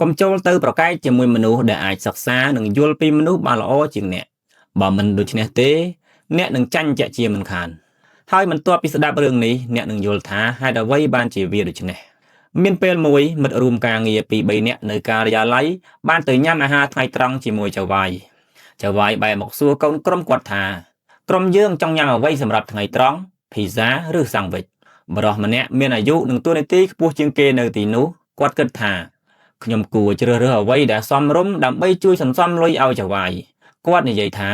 កុំចូលទៅប្រកែកជាមួយមនុស្សដែលអាចសិក្សានិងយល់ពីមនុស្សបានល្អជាងអ្នកបើមិនដូច្នេះទេអ្នកនឹងចាញ់ជាក់ជាមិនខានហើយបន្ទាប់ពីស្ដាប់រឿងនេះអ្នកនឹងយល់ថាហេតុអ្វីបានជាវាដូច្នេះមានពេលមួយមិត្តរួមការងារពី3នាក់នៅការិយាល័យបានទៅញ៉ាំអាហារថ្ងៃត្រង់ជាមួយចៅវាយបែរមកសួរកូនក្រុមគាត់ថាក្រុមយើងចង់ញ៉ាំអ្វីសម្រាប់ថ្ងៃត្រង់ភីហ្សាឬសាំងវិចបរិះម្នាក់មានអាយុនិងតួនាទីខ្ពស់ជាងគេនៅទីនោះគាត់គិតថាខ្ញុំគួរជ្រើសរើសអ្វីដែលសមរម្យដើម្បីជួយសន្សំលុយឲ្យចៅវាយគាត់និយាយថា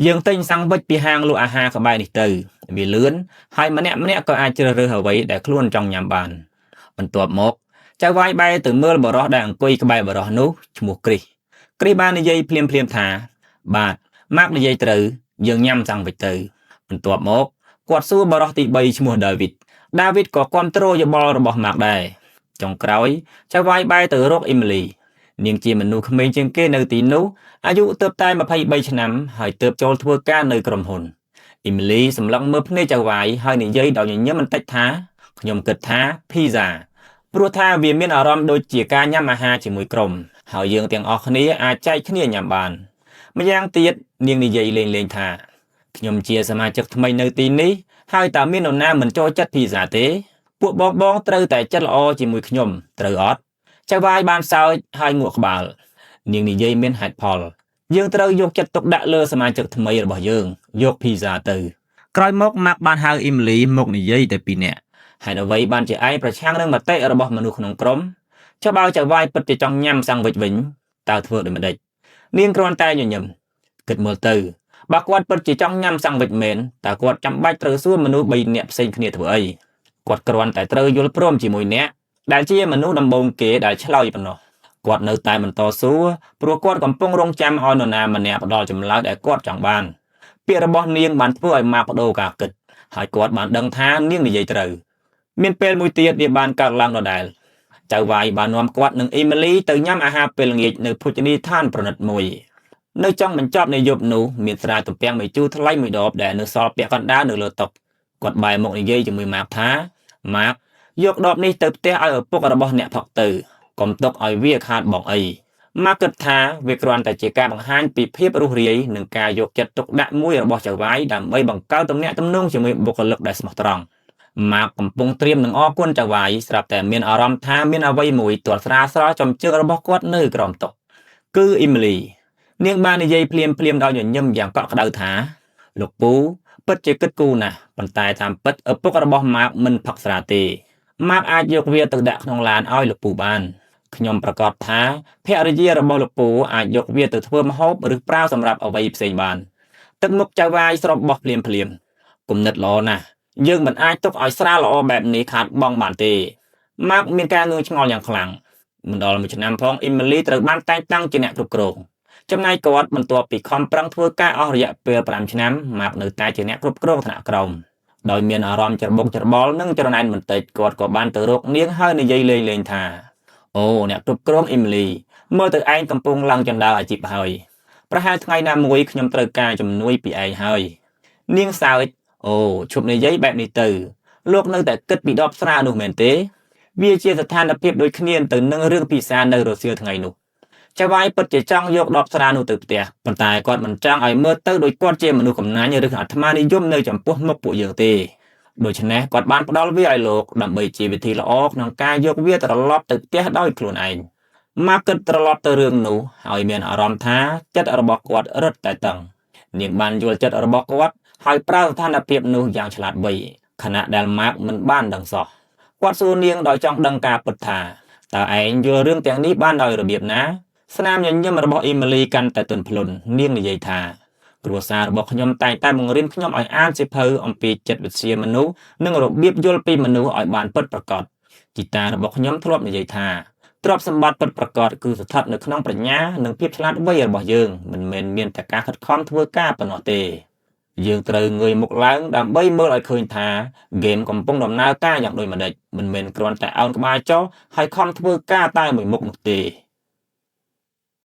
យើងទិញសាំងវិចពីហាងលក់អាហារក្បែរនេះទៅវាលឿនហើយម្នាក់ក៏អាចជ្រើសរើសអ្វីដែលខ្លួនចង់ញ៉ាំបានបន្ទាប់មកចៅវាយបែរទៅមើលបរិះដែលអង្គុយក្បែរបរិះនោះឈ្មោះគ្រីសបាននិយាយភ្លាមថាបាទម៉ាក់និយាយត្រូវយើងញ៉ាំសាំងវិចទៅបន្ទាប់មកគាត់សួរបរិះទី3ឈ្មោះដាវីតក៏គាំទ្រយោបល់របស់ម៉ាក់ដែរចុងក្រោយចៅវាយបែរទៅរកអ៊ីមីលីនាងជាមនុស្សក្មេងជាងគេនៅទីនោះអាយុទើបតែ23ឆ្នាំហើយទើបចូលធ្វើការនៅក្រុមហ៊ុនអ៊ីមីលីសម្លឹងមើលភ្នែកចៅវាយហើយនិយាយដោយញញឹមបន្តិចថាខ្ញុំគិតថាភីហ្សាព្រោះថាវាមានអារម្មណ៍ដូចជាការញ៉ាំអាហារជាមួយក្រុមហើយយើងទាំងអស់គ្នាអាចចែកគ្នាញ៉ាំបានម្យ៉ាងទៀតនាងនិយាយលេងថាខ្ញុំជាសមាជិកថ្មីនៅទីនេះហើយតើមាននរណាមិនចូលចិត្តភីហ្សាទេពួកបងត្រូវតែចិត្តល្អជាមួយខ្ញុំត្រូវអត់ចៅវាយបានសើចហើយងក់ក្បាលនាងនិយាយមានហេតុផលយើងត្រូវយកចិត្តទុកដាក់លើសមាជិកថ្មីរបស់យើងយកភីហ្សាទៅក្រោយមកម៉ាក់បានហៅអ៊ីមីលីមកនិយាយតែពីរនាក់ហេតុអ្វីបានជាឯងប្រឆាំងនឹងមតិរបស់មនុស្សក្នុងក្រុមចុះបើចៅវាយពិតជាចង់ញ៉ាំសាំងវិចវិញតើធ្វើដូចម្ដេចនាងគ្រាន់តែញញឹមគិតមើលទៅបើគាត់ពិតជាចង់ញ៉ាំសាំងវិចមែនតើគាត់ចាំបាច់ត្រូវសួរមនុស្ស3នាក់ផ្សេងគ្នាធ្វើអីគាត់គ្រាន់តែត្រូវយល់ព្រមជាមួយអ្នកដែលជាមនុស្សដំបូងគេដែលឆ្លើយប៉ុណ្ណោះគាត់នៅតែបន្តសួរព្រោះគាត់កំពុងរងចាំឲ្យនរណាម្នាក់ផ្ដល់ចម្លើយដែលគាត់ចង់បានពាក្យរបស់នាងបានធ្វើឲ្យម៉ាក់បដូរការគិតហើយគាត់បានដឹងថានាងនិយាយត្រូវមានពេលមួយទៀតវាបានកើតឡើងដដែលចៅវាយបាននាំគាត់និងអ៊ីមីលីទៅញ៉ាំអាហារពេលល្ងាចនៅភោជនីយដ្ឋានប្រណិតមួយនៅចុងបញ្ចប់នៃយប់នោះមានស្រាទំពាំងមួយជូរថ្លៃមួយដបដែលនៅសល់ពាក់កណ្ដាលនៅលើតុគាត់បែរមកនិយាយជាមួយម៉ាក់ថាម៉ាក់យកដបនេះទៅផ្ទះឲ្យឪពុករបស់អ្នកផឹកទៅកុំទុកឲ្យវាខាតបងអីម៉ាក់គិតថាវាគ្រាន់តែជាការបង្ហាញពីភាពរុះរាយនិងការយកចិត្តទុកដាក់មួយរបស់ចៅវាយដើម្បីបង្កើតទំនាក់ទំនងជាមួយបុគ្គលិកដែលស្មោះត្រង់ម៉ាក់កំពុងត្រៀមនឹងអរគុណចៅវាយស្រាប់តែមានអារម្មណ៍ថាមានអ្វីមួយទាល់ស្រាលចំជើងរបស់គាត់នៅក្រោមតុគឺអ៊ីមីលីនាងបាននិយាយភ្លាមដោយញញឹមយ៉ាងកក់ក្ដៅថាលោកពូពិតជាគិតគូរណាស់ប៉ុន្តែតាមពិតឪពុករបស់ម៉ាក់មិនផឹកស្រាទេម៉ាក់អាចយកវាទៅដាក់ក្នុងឡានឲ្យលោកពូបានខ្ញុំប្រកាសថាភរិយារបស់លោកពូអាចយកវាទៅធ្វើម្ហូបឬប្រើសម្រាប់អ្វីផ្សេងបានទឹកមុខចៅវាយស្របបោះភ្លាមគំនិតល្អណាស់យើងមិនអាចទុកឲ្យស្រាល្អបែបនេះខាតបង់បានទេម៉ាក់មានការងឿងឆ្ងល់យ៉ាងខ្លាំងមិនដល់មួយឆ្នាំផងអ៊ីមីលីត្រូវបានតែងតាំងជាអ្នកគ្រប់គ្រងចំណែកគាត់បន្ទាប់ពីខំប្រឹងធ្វើការអស់រយៈពេល5ឆ្នាំម៉ាក់នៅតែជាអ្នកគ្រប់គ្រងថ្នាក់ក្រោមដោយមានអារម្មណ៍ច្របូកច្របល់និងច្រណែនបន្តិចគាត់ក៏បានទៅរកនាងហើយនិយាយលេងថាអូអ្នកគ្រប់គ្រងអ៊ីមីលីមើលទៅឯងកំពុងឡើងចណ្ដាលអាជីពហើយប្រហែលថ្ងៃណាមួយខ្ញុំត្រូវការជំនួយពីឯងហើយនាងសើចអូឈប់និយាយបែបនេះទៅលោកនៅតែគិតពីដបស្រានោះមែនទេវាជាស្ថានភាពដូចគ្នាទៅនឹងរឿងពិសានៅរសៀលថ្ងៃនោះចៅវាយពិតជាចង់យកដបស្រានោះទៅផ្ទះប៉ុន្តែគាត់មិនចង់ឲ្យមើលទៅដូចគាត់ជាមនុស្សកំណាញ់ឬអាត្មានិយមនៅចំពោះមុខពួកយើងទេដូច្នេះគាត់បានផ្ដល់វាឲ្យលោកដើម្បីជាវិធីល្អក្នុងការយកវាត្រឡប់ទៅផ្ទះដោយខ្លួនឯងម៉ាក់គិតត្រឡប់ទៅរឿងនោះហើយមានអារម្មណ៍ថាចិត្តរបស់គាត់រឹតតែតឹងនាងបានយល់ចិត្តរបស់គាត់ហើយប្រើស្ថានភាពនោះយ៉ាងឆ្លាតវៃខណៈដែលម៉ាក់មិនបានដឹងសោះគាត់សួរនាងដោយចង់ដឹងការពិតថាតើឯងយល់រឿងទាំងនេះបានដោយរបៀបណាស្នាមញញឹមរបស់អ៊ីមីលីកាន់តែទន់ភ្លន់នាងនិយាយថាគ្រួសាររបស់ខ្ញុំតែងតែបង្រៀនខ្ញុំឲ្យអានសៀវភៅអំពីចិត្តវិទ្យាមនុស្សនិងរបៀបយល់ពីមនុស្សឲ្យបានពិតប្រាកដជីតារបស់ខ្ញុំធ្លាប់និយាយថាទ្រព្យសម្បត្តិពិតប្រាកដគឺស្ថិតនៅក្នុងប្រាជ្ញានិងភាពឆ្លាតវៃរបស់យើងមិនមែនមានតែការខិតខំធ្វើការប៉ុណ្ណោះទេយើងត្រូវងើយមុខឡើងដើម្បីមើលឲ្យឃើញថាហ្គេមកំពុងដំណើរការយ៉ាងដូចម្តេចមិនមែនគ្រាន់តែឱនក្បាលចុះហើយខំធ្វើការតែមួយមុខនោះទេ